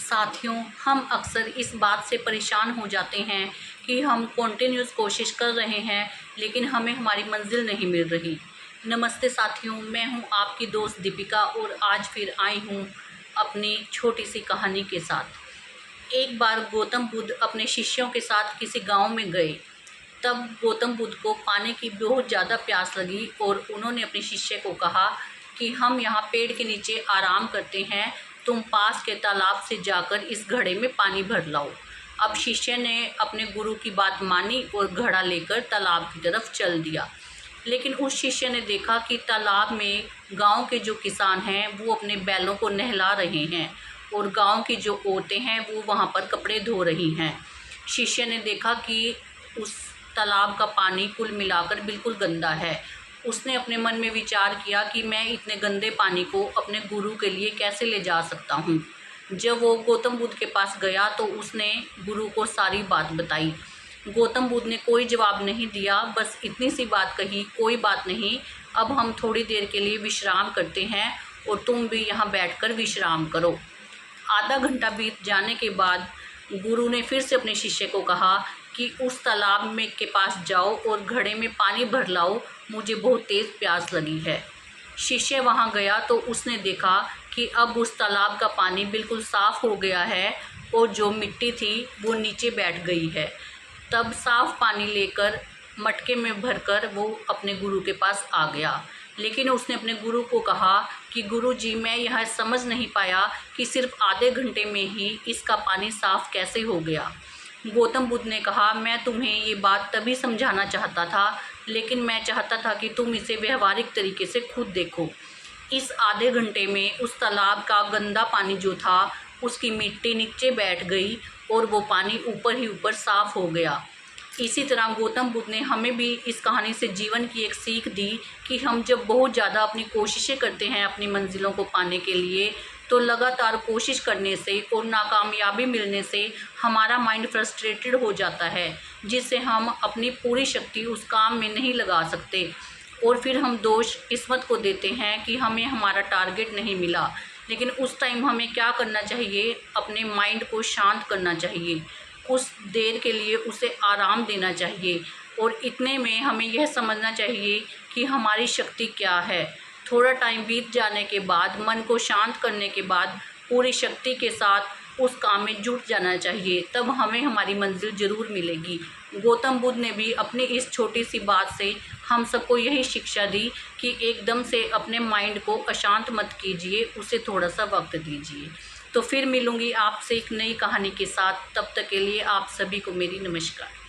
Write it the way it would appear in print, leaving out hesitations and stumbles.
साथियों, हम अक्सर इस बात से परेशान हो जाते हैं कि हम कंटिन्यूस कोशिश कर रहे हैं लेकिन हमें हमारी मंजिल नहीं मिल रही। नमस्ते साथियों, मैं हूं आपकी दोस्त दीपिका और आज फिर आई हूं अपनी छोटी सी कहानी के साथ। एक बार गौतम बुद्ध अपने शिष्यों के साथ किसी गांव में गए। तब गौतम बुद्ध को पानी की बहुत ज़्यादा प्यास लगी और उन्होंने अपने शिष्य को कहा कि हम यहाँ पेड़ के नीचे आराम करते हैं, तुम पास के तालाब से जाकर इस घड़े में पानी भर लाओ। अब शिष्य ने अपने गुरु की बात मानी और घड़ा लेकर तालाब की तरफ चल दिया। लेकिन उस शिष्य ने देखा कि तालाब में गांव के जो किसान हैं वो अपने बैलों को नहला रहे हैं और गांव की जो औरतें हैं वो वहां पर कपड़े धो रही हैं। शिष्य ने देखा कि उस तालाब का पानी कुल मिलाकर बिल्कुल गंदा है। उसने अपने मन में विचार किया कि मैं इतने गंदे पानी को अपने गुरु के लिए कैसे ले जा सकता हूँ। जब वो गौतम बुद्ध के पास गया तो उसने गुरु को सारी बात बताई। गौतम बुद्ध ने कोई जवाब नहीं दिया, बस इतनी सी बात कही, कोई बात नहीं, अब हम थोड़ी देर के लिए विश्राम करते हैं और तुम भी यहाँ बैठकर विश्राम करो। आधा घंटा बीत जाने के बाद गुरु ने फिर से अपने शिष्य को कहा कि उस तालाब में के पास जाओ और घड़े में पानी भर लाओ, मुझे बहुत तेज़ प्यास लगी है। शिष्य वहां गया तो उसने देखा कि अब उस तालाब का पानी बिल्कुल साफ़ हो गया है और जो मिट्टी थी वो नीचे बैठ गई है। तब साफ़ पानी लेकर मटके में भरकर वो अपने गुरु के पास आ गया। लेकिन उसने अपने गुरु को कहा कि गुरु जी, मैं यह समझ नहीं पाया कि सिर्फ आधे घंटे में ही इसका पानी साफ़ कैसे हो गया। गौतम बुद्ध ने कहा, मैं तुम्हें ये बात तभी समझाना चाहता था, लेकिन मैं चाहता था कि तुम इसे व्यवहारिक तरीके से खुद देखो। इस आधे घंटे में उस तालाब का गंदा पानी जो था उसकी मिट्टी नीचे बैठ गई और वो पानी ऊपर ही ऊपर साफ़ हो गया। इसी तरह गौतम बुद्ध ने हमें भी इस कहानी से जीवन की एक सीख दी कि हम जब बहुत ज़्यादा अपनी कोशिशें करते हैं अपनी मंजिलों को पाने के लिए, तो लगातार कोशिश करने से और नाकामयाबी मिलने से हमारा माइंड फ्रस्ट्रेटेड हो जाता है, जिससे हम अपनी पूरी शक्ति उस काम में नहीं लगा सकते और फिर हम दोष किस्मत को देते हैं कि हमें हमारा टारगेट नहीं मिला। लेकिन उस टाइम हमें क्या करना चाहिए, अपने माइंड को शांत करना चाहिए, कुछ देर के लिए उसे आराम देना चाहिए और इतने में हमें यह समझना चाहिए कि हमारी शक्ति क्या है। थोड़ा टाइम बीत जाने के बाद, मन को शांत करने के बाद पूरी शक्ति के साथ उस काम में जुट जाना चाहिए, तब हमें हमारी मंजिल ज़रूर मिलेगी। गौतम बुद्ध ने भी अपनी इस छोटी सी बात से हम सबको यही शिक्षा दी कि एकदम से अपने माइंड को अशांत मत कीजिए, उसे थोड़ा सा वक्त दीजिए। तो फिर मिलूँगी आपसे एक नई कहानी के साथ, तब तक के लिए आप सभी को मेरी नमस्कार।